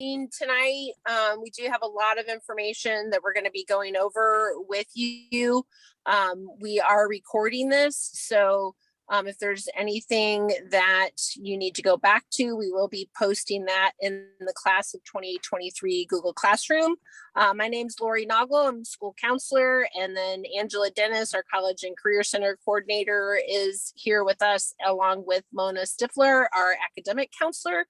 tonight. We do have a lot of information that we're going to be going over with you. We are recording this, so if there's anything that you need to go back to, we will be posting that in the class of 2023 Google Classroom. My name's Lori Noggle. I'm school counselor, and then Angela Dennis, our College and Career Center coordinator, is here with us, along with Mona Stifler, our academic counselor.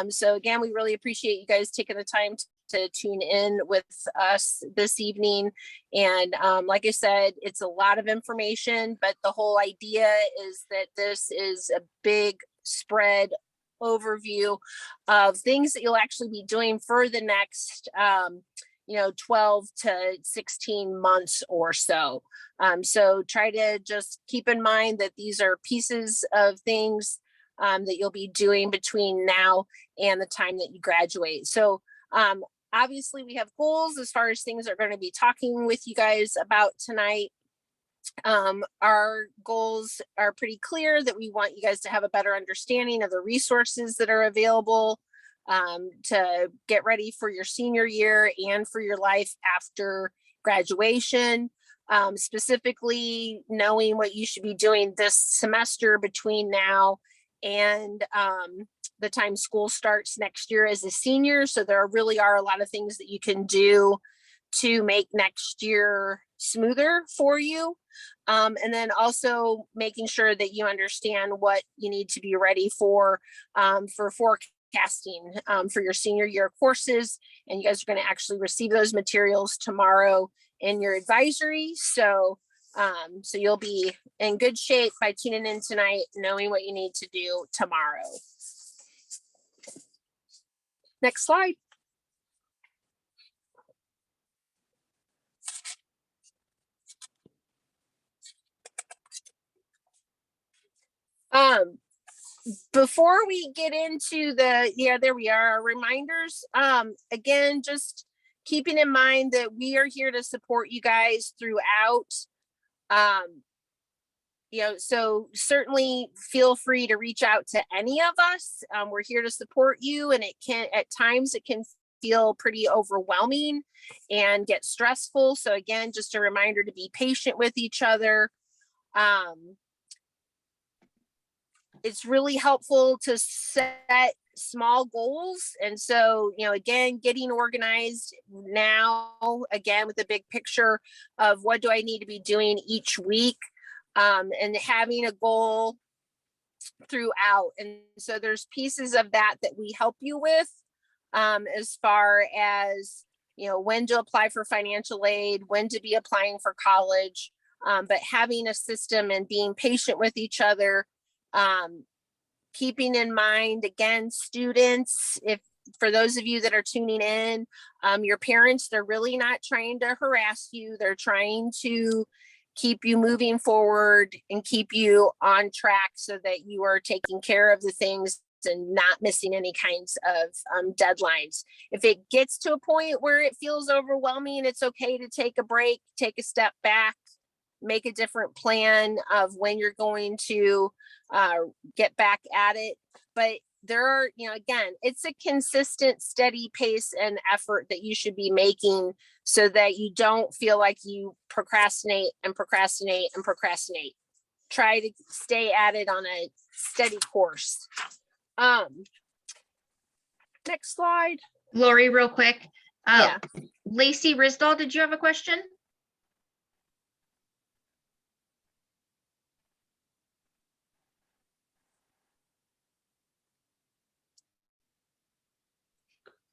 So again, we really appreciate you guys taking the time to tune in with us this evening. And like I said, it's a lot of information, but the whole idea is that this is a big spread overview of things that you'll actually be doing for the next 12 to 16 months or so. So try to just keep in mind that these are pieces of things that you'll be doing between now and the time that you graduate. So obviously we have goals as far as things are going to be talking with you guys about tonight. Our goals are pretty clear, that we want you guys to have a better understanding of the resources that are available to get ready for your senior year and for your life after graduation. Specifically knowing what you should be doing this semester between now and the time school starts next year as a senior. So there really are a lot of things that you can do to make next year smoother for you. And then also making sure that you understand what you need to be ready for forecasting for your senior year courses. And you guys are going to actually receive those materials tomorrow in your advisory. So you'll be in good shape by tuning in tonight, knowing what you need to do tomorrow. Next slide. Before we get into there we are, our reminders. Again, just keeping in mind that we are here to support you guys throughout. So certainly feel free to reach out to any of us. We're here to support you, and at times it can feel pretty overwhelming and get stressful. So again, just a reminder to be patient with each other. It's really helpful to set small goals. And so, again, getting organized now, again, with a big picture of what do I need to be doing each week, and having a goal throughout. And so there's pieces of that we help you with, as far as, when to apply for financial aid, when to be applying for college, but having a system and being patient with each other. Keeping in mind, again, students, for those of you that are tuning in, your parents, they're really not trying to harass you. They're trying to keep you moving forward and keep you on track so that you are taking care of the things and not missing any kinds of deadlines. If it gets to a point where it feels overwhelming, it's okay to take a break, take a step back, make a different plan of when you're going to get back at it. But there are, again, it's a consistent, steady pace and effort that you should be making so that you don't feel like you procrastinate. Try to stay at it on a steady course. Next slide. Lori, real quick. Yeah. Lacey Risdall, did you have a question?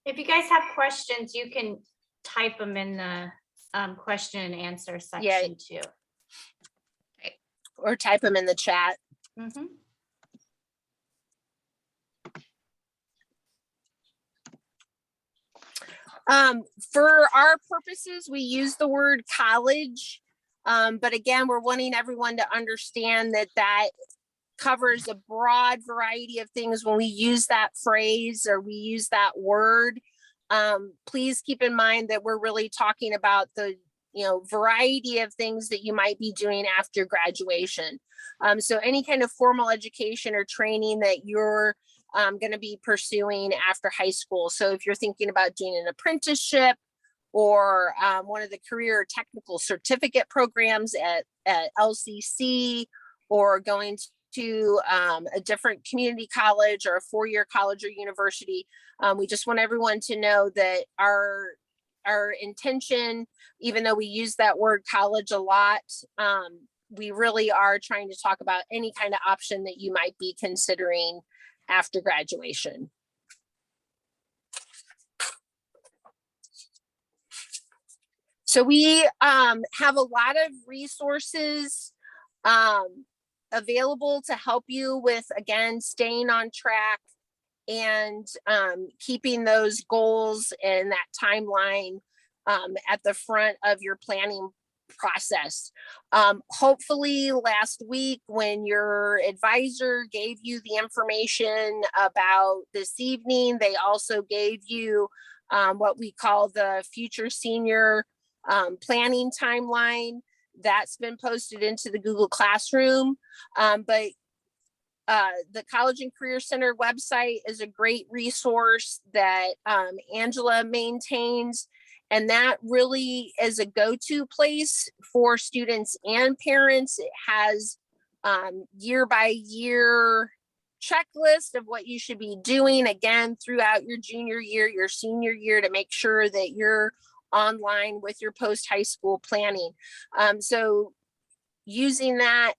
If you guys have questions, you can type them in the question and answer section too. Or type them in the chat. Mm-hmm. For our purposes, we use the word college. But again, we're wanting everyone to understand that covers a broad variety of things when we use that phrase or we use that word. Please keep in mind that we're really talking about the variety of things that you might be doing after graduation. So any kind of formal education or training that you're going to be pursuing after high school. So if you're thinking about doing an apprenticeship or one of the career or technical certificate programs at LCC, or going to a different community college or a four-year college or university, we just want everyone to know that our intention, even though we use that word college a lot, we really are trying to talk about any kind of option that you might be considering after graduation. So we have a lot of resources available to help you with, again, staying on track and keeping those goals and that timeline at the front of your planning process. Hopefully last week when your advisor gave you the information about this evening, they also gave you what we call the future senior planning timeline. That's been posted into the Google Classroom. But the College and Career Center website is a great resource that Angela maintains. And that really is a go-to place for students and parents. It has year by year checklist of what you should be doing, again, throughout your junior year, your senior year, to make sure that you're online with your post-high school planning. So using that,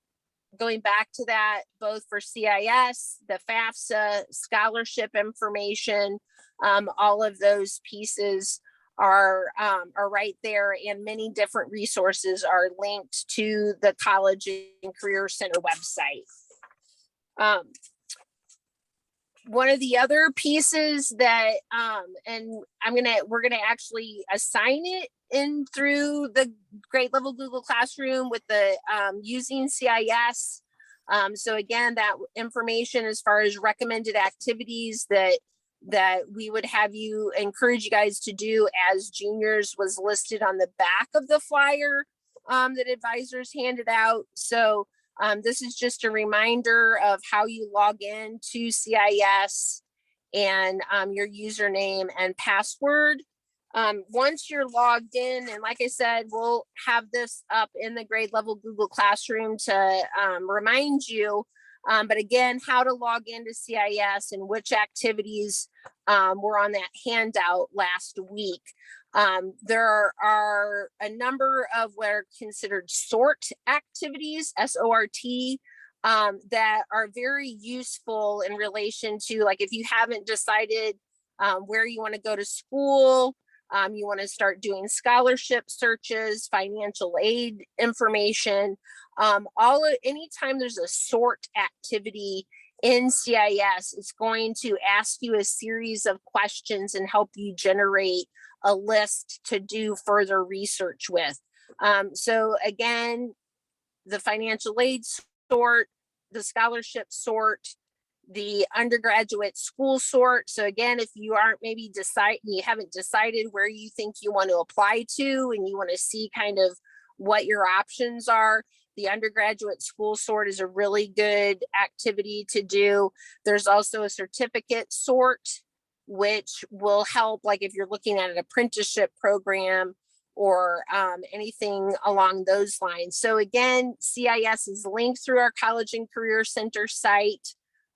going back to that, both for CIS, the FAFSA, scholarship information, all of those pieces are right there, and many different resources are linked to the College and Career Center website. One of the other pieces that, and we're gonna actually assign it in through the grade level Google Classroom with the using CIS. So again, that information as far as recommended activities that we would have you encourage you guys to do as juniors was listed on the back of the flyer that advisors handed out. So this is just a reminder of how you log in to CIS and your username and password. Once you're logged in, and like I said, we'll have this up in the grade level Google Classroom to remind you. But again, how to log into CIS and which activities were on that handout last week. There are a number of what are considered SORT activities, S-O-R-T, that are very useful in relation to, like, if you haven't decided where you want to go to school, you want to start doing scholarship searches, financial aid information, anytime there's a SORT activity in CIS, it's going to ask you a series of questions and help you generate a list to do further research with. So again, the financial aid sort, the scholarship sort, the undergraduate school sort. So again, if you aren't maybe you haven't decided where you think you want to apply to, and you want to see kind of what your options are, the undergraduate school sort is a really good activity to do. There's also a certificate sort, which will help, like if you're looking at an apprenticeship program or anything along those lines. So again, CIS is linked through our College and Career Center site.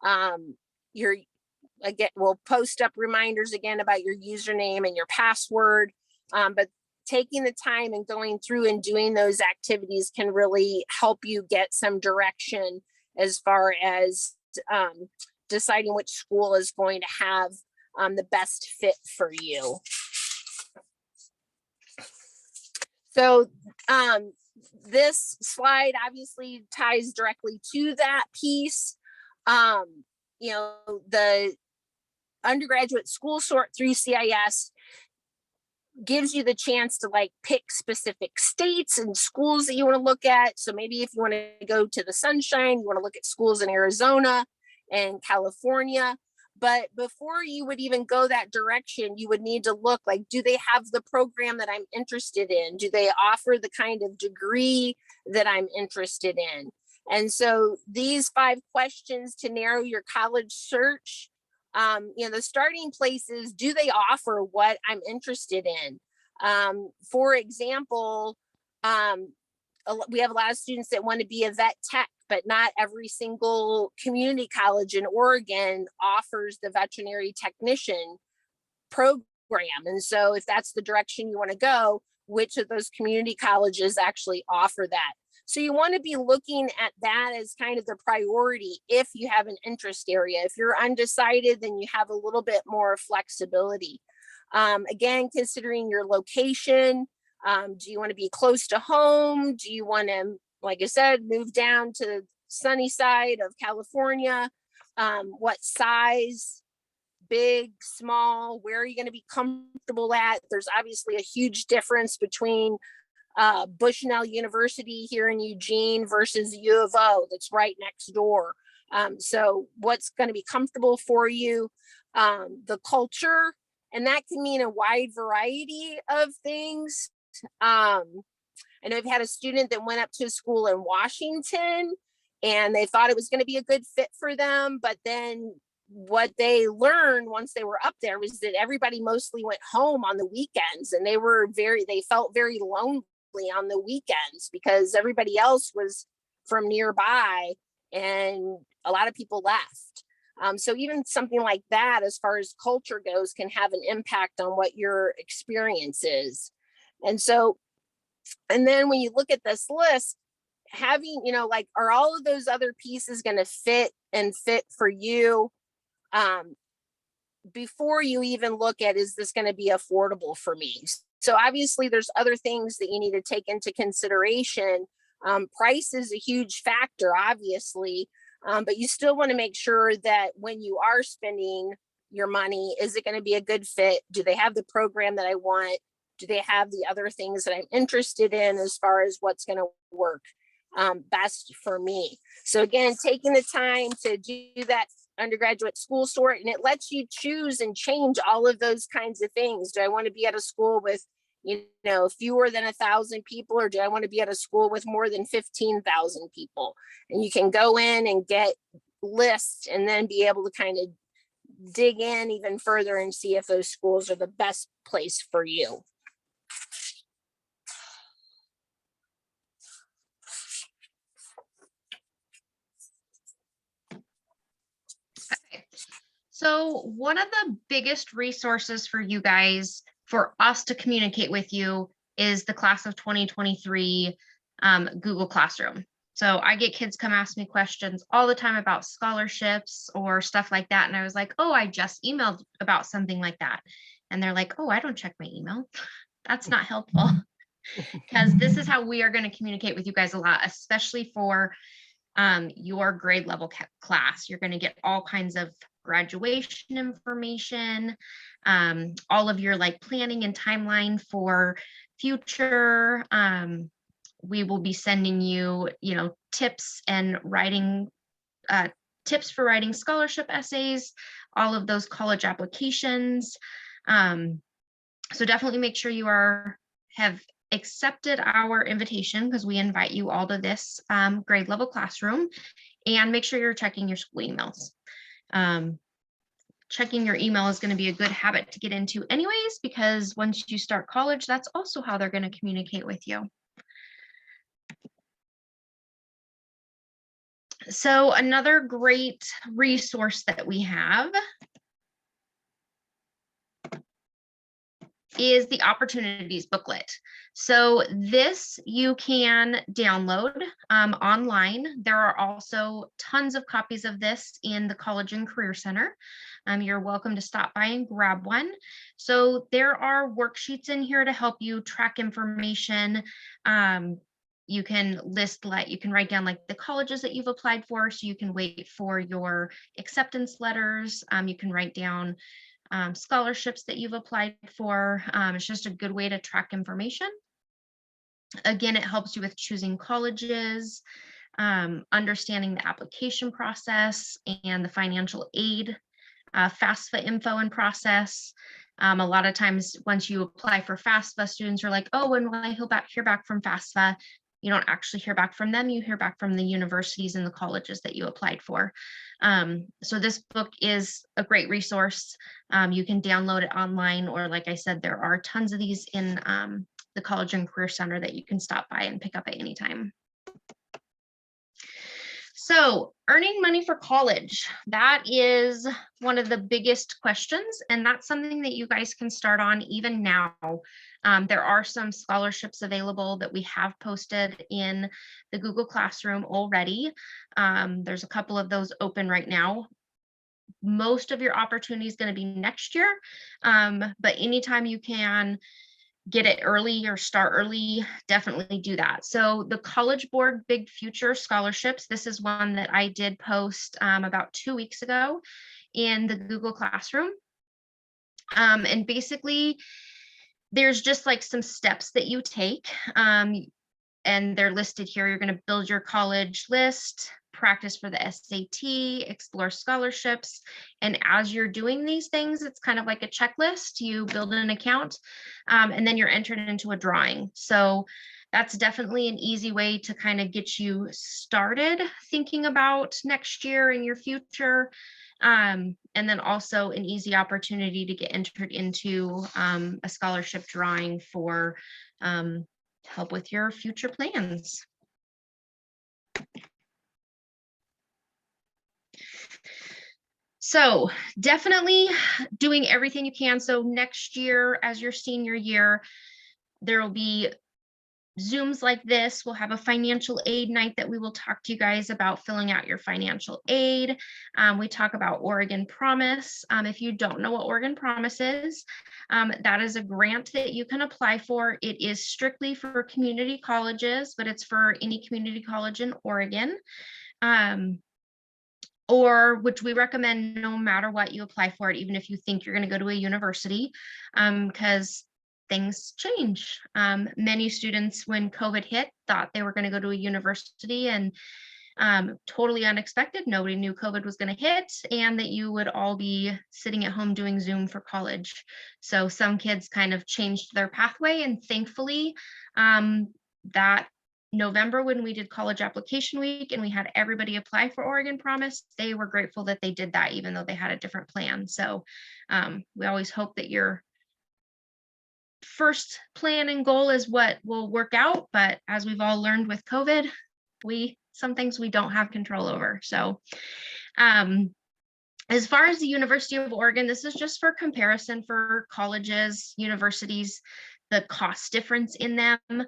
We'll post up reminders again about your username and your password, but taking the time and going through and doing those activities can really help you get some direction as far as deciding which school is going to have the best fit for you. So this slide obviously ties directly to that piece. The undergraduate school sort through CIS gives you the chance to pick specific states and schools that you want to look at. So maybe if you want to go to the Sunshine, you want to look at schools in Arizona and California. But before you would even go that direction, you would need to look do they have the program that I'm interested in? Do they offer the kind of degree that I'm interested in? And so these 5 questions to narrow your college search The starting places, do they offer what I'm interested in? For example, we have a lot of students that want to be a vet tech, but not every single community college in Oregon offers the veterinary technician program. And so if that's the direction you want to go, which of those community colleges actually offer that? So you want to be looking at that as kind of the priority if you have an interest area. If you're undecided, then you have a little bit more flexibility. Again, considering your location, do you want to be close to home? Do you want to, like I said, move down to the sunny side of California? What size? Big, small? Where are you going to be comfortable at? There's obviously a huge difference between Bushnell University here in Eugene versus U of O that's right next door. So what's going to be comfortable for you? The culture, and that can mean a wide variety of things. I know I've had a student that went up to a school in Washington and they thought it was going to be a good fit for them, but then what they learned once they were up there was that everybody mostly went home on the weekends, and they felt very lonely on the weekends because everybody else was from nearby and a lot of people left. So even something like that, as far as culture goes, can have an impact on what your experience is. And then when you look at this list, having, like, are all of those other pieces going to fit for you? Before you even look at, is this going to be affordable for me? So obviously there's other things that you need to take into consideration. Price is a huge factor, obviously, but you still want to make sure that when you are spending your money, is it going to be a good fit? Do they have the program that I want? Do they have the other things that I'm interested in as far as what's going to work best for me? So again, taking the time to do that undergraduate school sort, and it lets you choose and change all of those kinds of things. Do I want to be at a school with, fewer than 1,000 people, or do I want to be at a school with more than 15,000 people? And you can go in and get lists and then be able to kind of dig in even further and see if those schools are the best place for you. So one of the biggest resources for you guys, for us to communicate with you, is the class of 2023 Google Classroom. So I get kids come ask me questions all the time about scholarships or stuff like that. And I was like, oh, I just emailed about something like that. And they're like, oh, I don't check my email. That's not helpful. Because this is how we are going to communicate with you guys a lot, especially for your grade level class. You're going to get all kinds of graduation information, all of your planning and timeline for future. We will be sending you, tips and writing tips for writing scholarship essays, all of those college applications. So definitely make sure you have accepted our invitation, because we invite you all to this grade level classroom, and make sure you're checking your school emails. Checking your email is going to be a good habit to get into anyways, because once you start college, that's also how they're going to communicate with you. So another great resource that we have is the opportunities booklet. So this you can download online. There are also tons of copies of this in the College and Career Center. You're welcome to stop by and grab one. So there are worksheets in here to help you track information. You can you can write down the colleges that you've applied for, so you can wait for your acceptance letters. You can write down scholarships that you've applied for. It's just a good way to track information. Again, it helps you with choosing colleges, understanding the application process and the financial aid, FAFSA info and process. A lot of times once you apply for FAFSA, students are like, oh, when will I hear back from FAFSA? you don't actually hear back from them. You hear back from the universities and the colleges that you applied for. So this book is a great resource. You can download it online, or like I said, there are tons of these in the College and Career Center that you can stop by and pick up at any time. So earning money for college, that is one of the biggest questions, and that's something that you guys can start on even now. There are some scholarships available that we have posted in the Google Classroom already. There's a couple of those open right now. Most of your opportunity is going to be next year, but anytime you can get it early or start early, definitely do that. So the College Board Big Future Scholarships, this is one that I did post about 2 weeks ago in the Google Classroom. And basically, there's just like some steps that you take, and they're listed here. You're going to build your college list, practice for the SAT, explore scholarships. And as you're doing these things, it's kind of like a checklist. You build an account, and then you're entered into a drawing. So that's definitely an easy way to kind of get you started thinking about next year and your future. And then also an easy opportunity to get entered into a scholarship drawing for help with your future plans. So definitely doing everything you can. So next year, as your senior year, there will be Zooms like this. We'll have a financial aid night that we will talk to you guys about filling out your financial aid. We talk about Oregon Promise. If you don't know what Oregon Promise is, that is a grant that you can apply for. It is strictly for community colleges, but it's for any community college in Oregon. Or which we recommend no matter what you apply for it, even if you think you're going to go to a university, because things change. Many students, when COVID hit, thought they were going to go to a university, and totally unexpected. Nobody knew COVID was going to hit and that you would all be sitting at home doing Zoom for college. So some kids kind of changed their pathway, and thankfully that November, when we did college application week and we had everybody apply for Oregon Promise, they were grateful that they did that, even though they had a different plan. So we always hope that your first plan and goal is what will work out. But as we've all learned with COVID, some things we don't have control over. So as far as the University of Oregon, this is just for comparison for colleges, universities, the cost difference in them.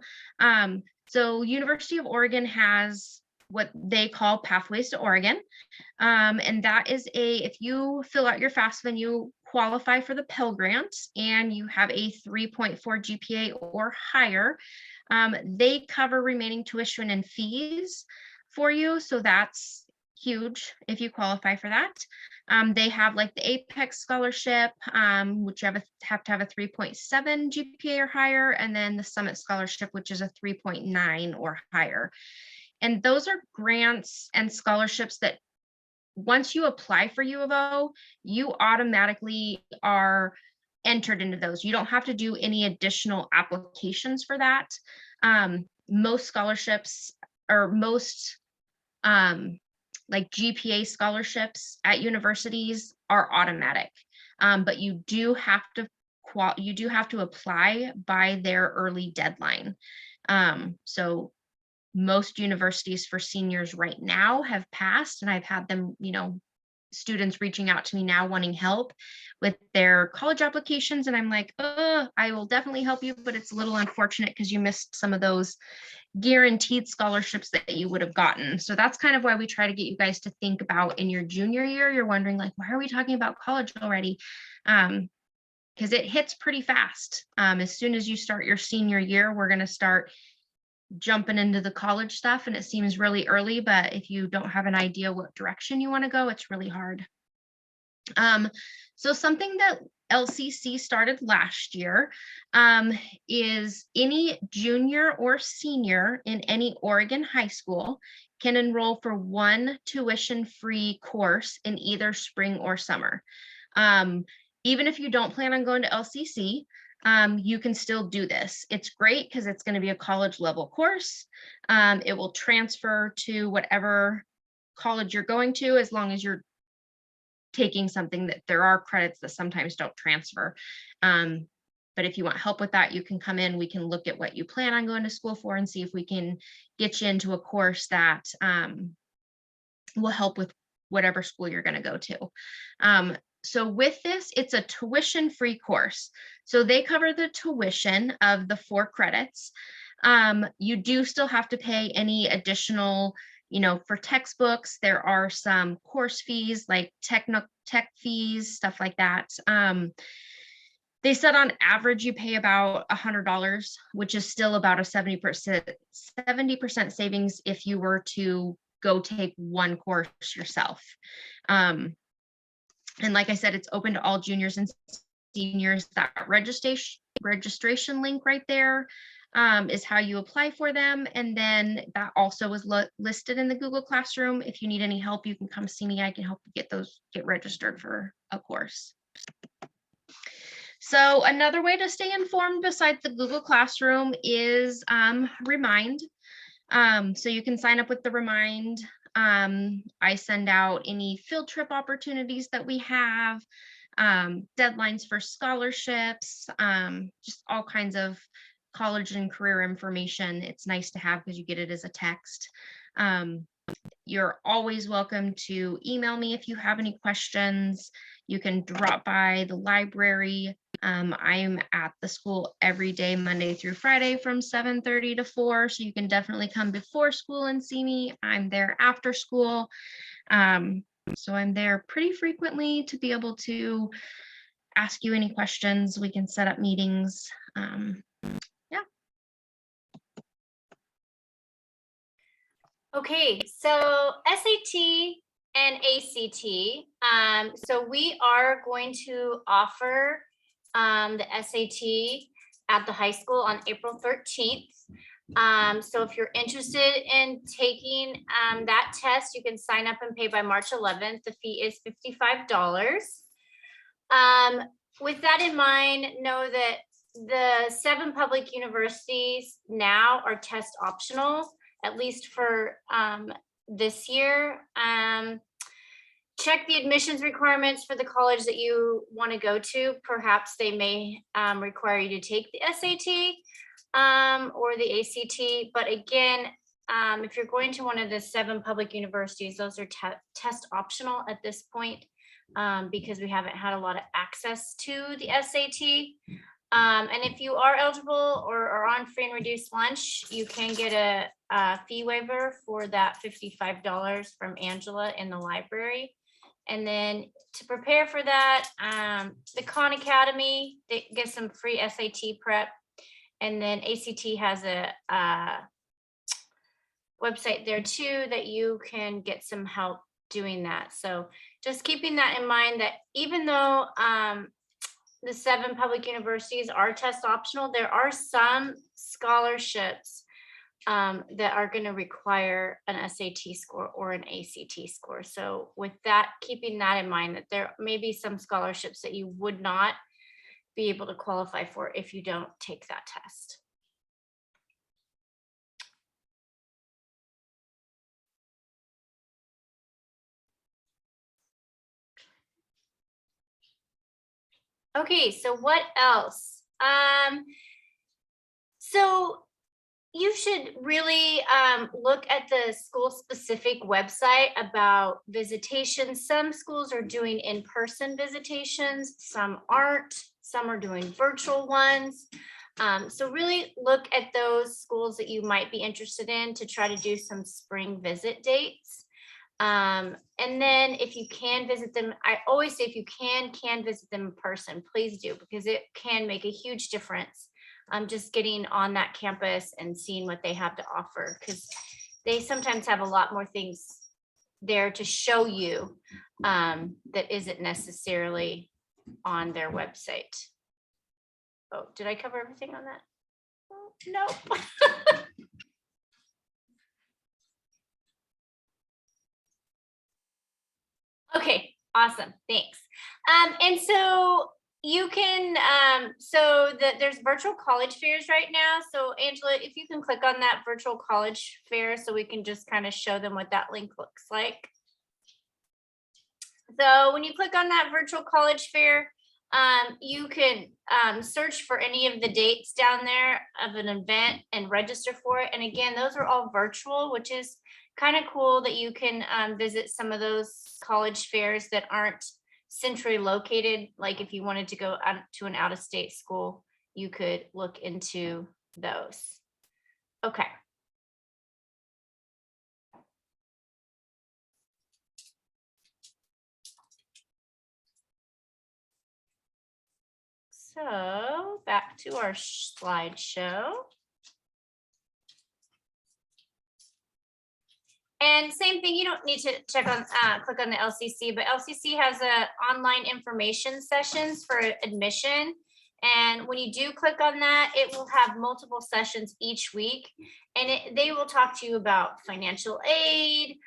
So University of Oregon has what they call Pathways to Oregon. And that is if you fill out your FAFSA and you qualify for the Pell Grant and you have a 3.4 GPA or higher, they cover remaining tuition and fees for you. So that's huge if you qualify for that. They have like the Apex Scholarship, which you have to have a 3.7 GPA or higher, and then the Summit Scholarship, which is a 3.9 or higher. And those are grants and scholarships that once you apply for U of O, you automatically are entered into those. You don't have to do any additional applications for that. Most scholarships, or most like GPA scholarships at universities, are automatic, but you do have to apply by their early deadline. So most universities for seniors right now have passed, and I've had them, students reaching out to me now wanting help with their college applications, and I'm like, I will definitely help you, but it's a little unfortunate because you missed some of those guaranteed scholarships that you would have gotten. So that's kind of why we try to get you guys to think about in your junior year. You're wondering, like, why are we talking about college already? Because it hits pretty fast. As soon as you start your senior year, we're going to start jumping into the college stuff, and it seems really early, but if you don't have an idea what direction you want to go, it's really hard. So something that LCC started last year is any junior or senior in any Oregon high school can enroll for one tuition-free course in either spring or summer. Even if you don't plan on going to LCC, you can still do this. It's great because it's going to be a college level course. It will transfer to whatever college you're going to, as long as you're taking something that there are credits that sometimes don't transfer. But if you want help with that, you can come in, we can look at what you plan on going to school for and see if we can get you into a course that will help with whatever school you're going to go to. So with this, it's a tuition-free course. So they cover the tuition of the 4 credits. You do still have to pay any additional, for textbooks. There are some course fees like tech fees, stuff like that. They said on average you pay about $100, which is still about a 70% savings if you were to go take one course yourself. And like I said, it's open to all juniors and seniors. That registration link right there is how you apply for them. And then that also is listed in the Google Classroom. If you need any help, you can come see me. I can help you get registered for a course. So another way to stay informed besides the Google Classroom is Remind. So you can sign up with the Remind. I send out any field trip opportunities that we have, deadlines for scholarships, just all kinds of college and career information. It's nice to have because you get it as a text. You're always welcome to email me if you have any questions. You can drop by the library. I'm at the school every day, Monday through Friday from 7:30 to 4. So you can definitely come before school and see me. I'm there after school. So I'm there pretty frequently to be able to ask you any questions. We can set up meetings. Okay, so SAT and ACT. So we are going to offer the SAT at the high school on April 13th. So if you're interested in taking that test, you can sign up and pay by March 11th. The fee is $55. With that in mind, know that the 7 public universities now are test optional, at least for this year. Check the admissions requirements for the college that you want to go to. Perhaps they may require you to take the SAT or the ACT. But again, if you're going to one of the 7 public universities, those are test optional at this point because we haven't had a lot of access to the SAT. And if you are eligible or are on free and reduced lunch, you can get a fee waiver for that $55 from Angela in the library. And then to prepare for that, the Khan Academy, they get some free SAT prep. And then ACT has a website there too that you can get some help doing that. So just keeping that in mind, that even though the 7 public universities are test optional, there are some scholarships that are going to require an SAT score or an ACT score. So with that, keeping that in mind, that there may be some scholarships that you would not be able to qualify for if you don't take that test. Okay, so what else? So you should really look at the school-specific website about visitations. Some schools are doing in-person visitations, some aren't, some are doing virtual ones. So really look at those schools that you might be interested in to try to do some spring visit dates. And then if you can visit them, I always say if you can visit them in person, please do, because it can make a huge difference. Just getting on that campus and seeing what they have to offer, because they sometimes have a lot more things there to show you that isn't necessarily on their website. Oh, did I cover everything on that? Oh, no. Okay, awesome, thanks. And so You can, so there's virtual college fairs right now. So Angela, if you can click on that virtual college fair so we can just kind of show them what that link looks like. So when you click on that virtual college fair, you can search for any of the dates down there of an event and register for it. And again, those are all virtual, which is kind of cool that you can visit some of those college fairs that aren't centrally located. Like if you wanted to go out to an out-of-state school, you could look into those. Okay. So back to our slideshow. And same thing, you don't need to check on, click on the LCC, but LCC has online information sessions for admission. And when you do click on that, it will have multiple sessions each week. And they will talk to you about financial aid,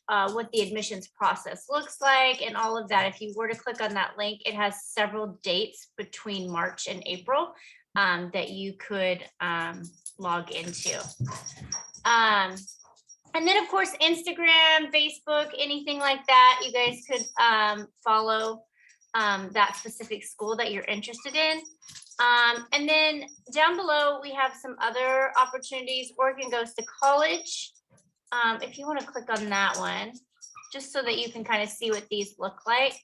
what the admissions process looks like and all of that. If you were to click on that link, it has several dates between March and April that you could log into. And then of course, Instagram, Facebook, anything like that, you guys could follow that specific school that you're interested in. And then down below, we have some other opportunities. Oregon Goes to College. If you want to click on that one, just so that you can kind of see what these look like.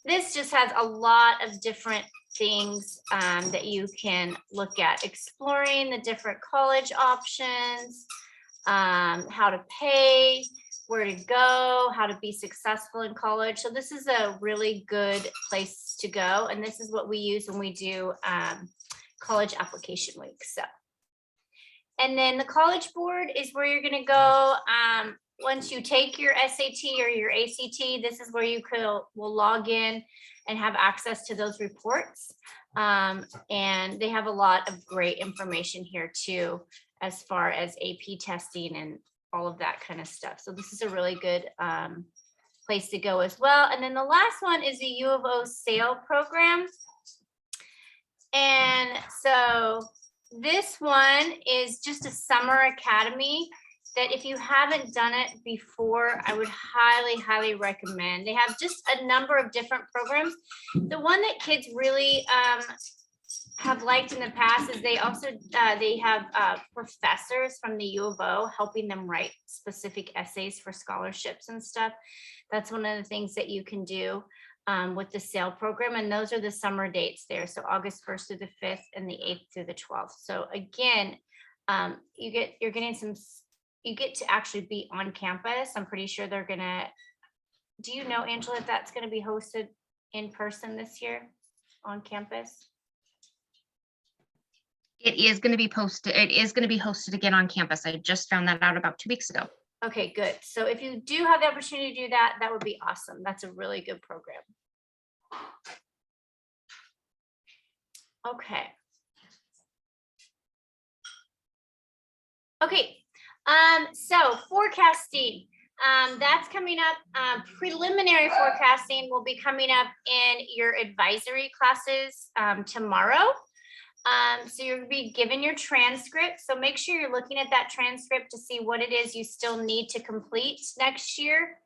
This just has a lot of different things that you can look at, exploring the different college options, how to pay, where to go, how to be successful in college. So this is a really good place to go. And this is what we use when we do college application week. So, and then the College Board is where you're going to go. Once you take your SAT or your ACT, this is where you will log in and have access to those reports. And they have a lot of great information here too, as far as AP testing and all of that kind of stuff. So this is a really good place to go as well. And then the last one is the U of O SAIL program. And so this one is just a summer academy that if you haven't done it before, I would highly, highly recommend. They have just a number of different programs. The one that kids really have liked in the past is they also, they have professors from the U of O helping them write specific essays for scholarships and stuff. That's one of the things that you can do with the SAIL program. And those are the summer dates there. So August 1st through the 5th and the 8th through the 12th. So again, you get to actually be on campus. I'm pretty sure they're gonna, do you know, Angela, if that's gonna be hosted in person this year on campus? It is going to be posted. It is going to be hosted again on campus. I just found that out about 2 weeks ago. Okay, good. So if you do have the opportunity to do that, that would be awesome. That's a really good program. Okay. Okay. So forecasting, that's coming up. Preliminary forecasting will be coming up in your advisory classes tomorrow. So you'll be given your transcript. So make sure you're looking at that transcript to see what it is you still need to complete next year.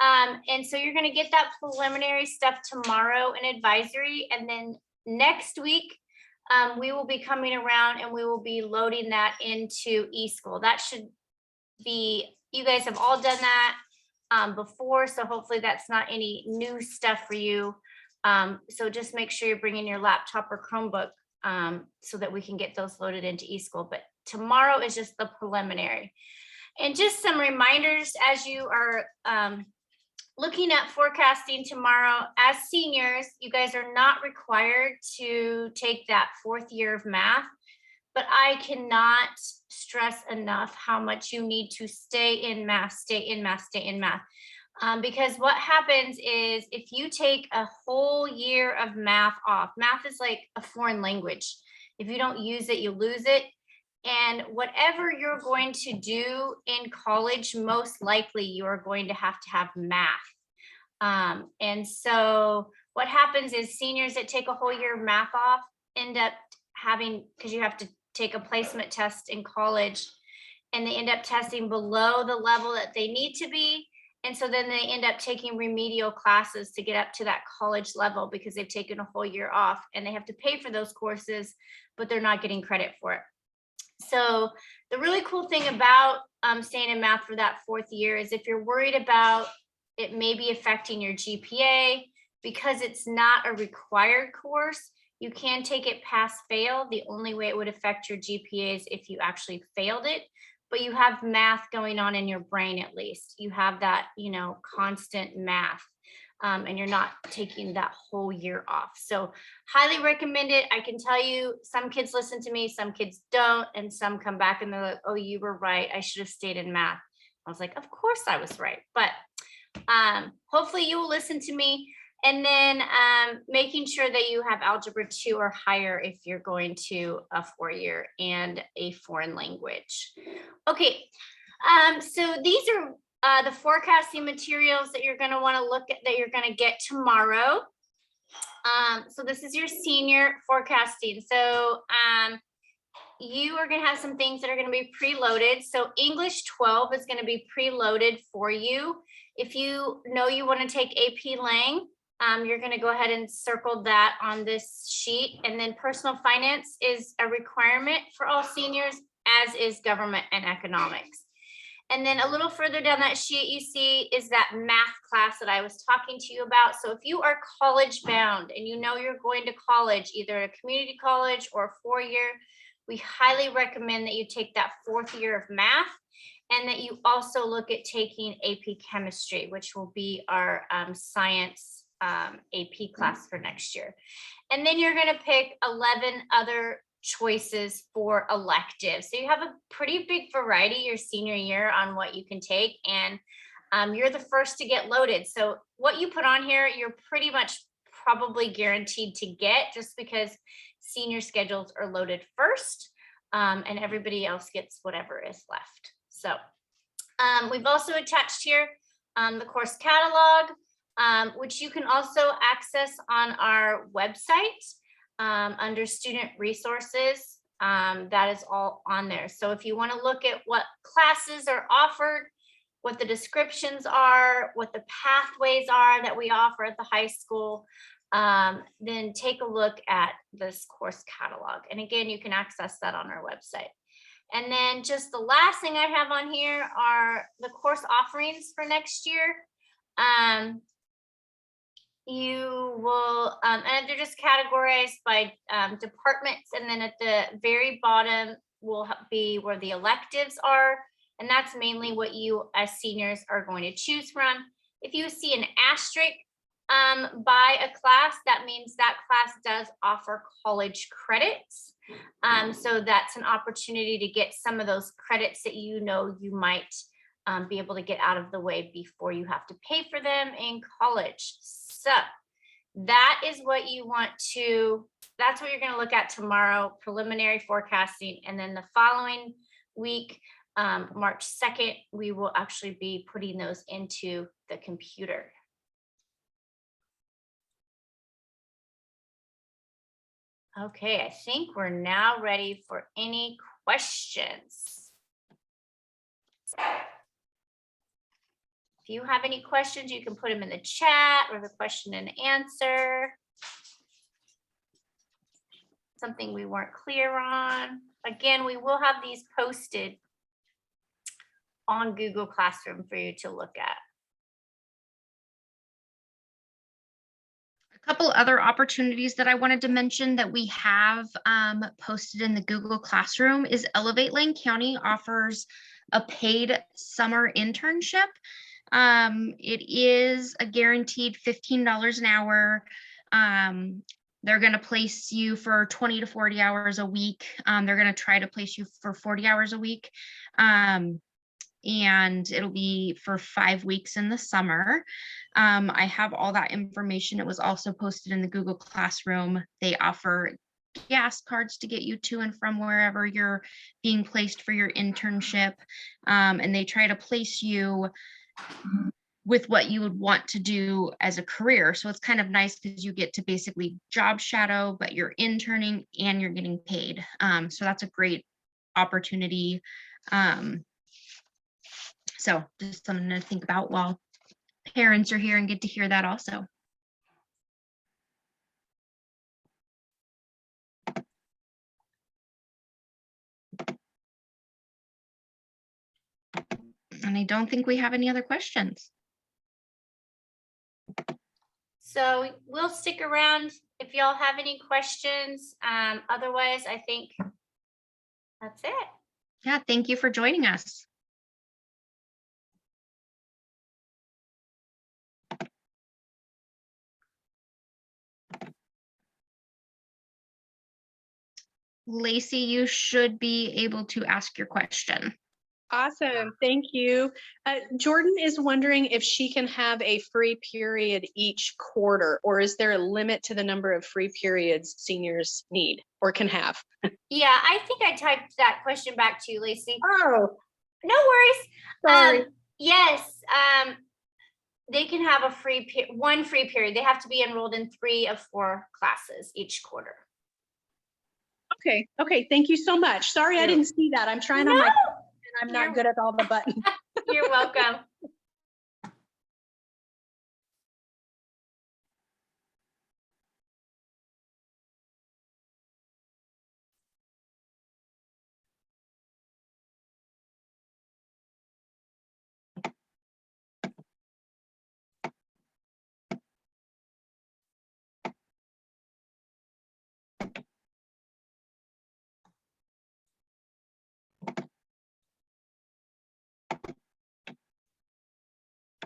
And so you're going to get that preliminary stuff tomorrow in advisory. And then next week, we will be coming around and we will be loading that into eSchool. That should be, you guys have all done that before. So hopefully that's not any new stuff for you. So just make sure you're bringing your laptop or Chromebook so that we can get those loaded into eSchool. But tomorrow is just the preliminary. And just some reminders as you are looking at forecasting tomorrow. As seniors, you guys are not required to take that 4th year of math, but I cannot stress enough how much you need to stay in math, stay in math, stay in math. Because what happens is if you take a whole year of math off, math is like a foreign language. If you don't use it, you lose it. And whatever you're going to do in college, most likely you are going to have math. And so what happens is seniors that take a whole year of math off end up having, because you have to take a placement test in college, and they end up testing below the level that they need to be. And so then they end up taking remedial classes to get up to that college level because they've taken a whole year off, and they have to pay for those courses, but they're not getting credit for it. So the really cool thing about staying in math for that 4th year is if you're worried about it maybe affecting your GPA, because it's not a required course, you can take it pass fail. The only way it would affect your GPA is if you actually failed it, but you have math going on in your brain at least. You have that, constant math. And you're not taking that whole year off. So highly recommend it. I can tell you some kids listen to me, some kids don't, and some come back and they're like, oh, you were right. I should have stayed in math. I was like, of course I was right. But hopefully you will listen to me. And then making sure that you have Algebra 2 or higher if you're going to a 4-year and a foreign language. Okay, so these are the forecasting materials that you're going to want to look at, that you're going to get tomorrow. So this is your senior forecasting. So you are going to have some things that are going to be preloaded. So English 12 is going to be preloaded for you. If you know you want to take AP Lang, you're going to go ahead and circle that on this sheet. And then personal finance is a requirement for all seniors, as is government and economics. And then a little further down that sheet, you see is that math class that I was talking to you about. So if you are college bound and you know you're going to college, either a community college or a 4-year, we highly recommend that you take that 4th year of math, and that you also look at taking AP chemistry, which will be our science AP class for next year. And then you're going to pick 11 other choices for electives. So you have a pretty big variety your senior year on what you can take, and you're the first to get loaded. So what you put on here, you're pretty much probably guaranteed to get, just because senior schedules are loaded first, and everybody else gets whatever is left. So we've also attached here the course catalog, which you can also access on our website. Under student resources, that is all on there. So if you want to look at what classes are offered, what the descriptions are, what the pathways are that we offer at the high school, then take a look at this course catalog. And again, you can access that on our website. And then just the last thing I have on here are the course offerings for next year. You will, and they're just categorized by departments, and then at the very bottom will be where the electives are, and that's mainly what you as seniors are going to choose from. If you see an asterisk by a class, that means that class does offer college credits. So that's an opportunity to get some of those credits that you might be able to get out of the way before you have to pay for them in college. So that is what you want to, that's what you're going to look at tomorrow, preliminary forecasting. And then the following week, March 2nd, we will actually be putting those into the computer. Okay, I think we're now ready for any questions. If you have any questions, you can put them in the chat or the question and answer. Something we weren't clear on. Again, we will have these posted on Google Classroom for you to look at. A couple other opportunities that I wanted to mention that we have posted in the Google Classroom is Elevate Lane County offers a paid summer internship. It is a guaranteed $15 an hour. They're going to place you for 20 to 40 hours a week. They're going to try to place you for 40 hours a week. And it'll be for 5 weeks in the summer. I have all that information. It was also posted in the Google Classroom. They offer gas cards to get you to and from wherever you're being placed for your internship. And they try to place you with what you would want to do as a career. So it's kind of nice because you get to basically job shadow, but you're interning and you're getting paid. So that's a great opportunity. So just something to think about while parents are here and get to hear that also. And I don't think we have any other questions. So we'll stick around if y'all have any questions. Otherwise, I think that's it. Yeah, thank you for joining us. Lacey, you should be able to ask your question. Awesome, thank you. Jordan is wondering if she can have a free period each quarter, or is there a limit to the number of free periods seniors need or can have? Yeah, I think I typed that question back to you, Lacey. Oh, No worries. sorry. Yes, they can have a one free period. They have to be enrolled in 3 of 4 classes each quarter. Okay, thank you so much. Sorry, I You're- didn't see that. I'm trying on my, and I'm You're- not good at all the buttons. You're welcome.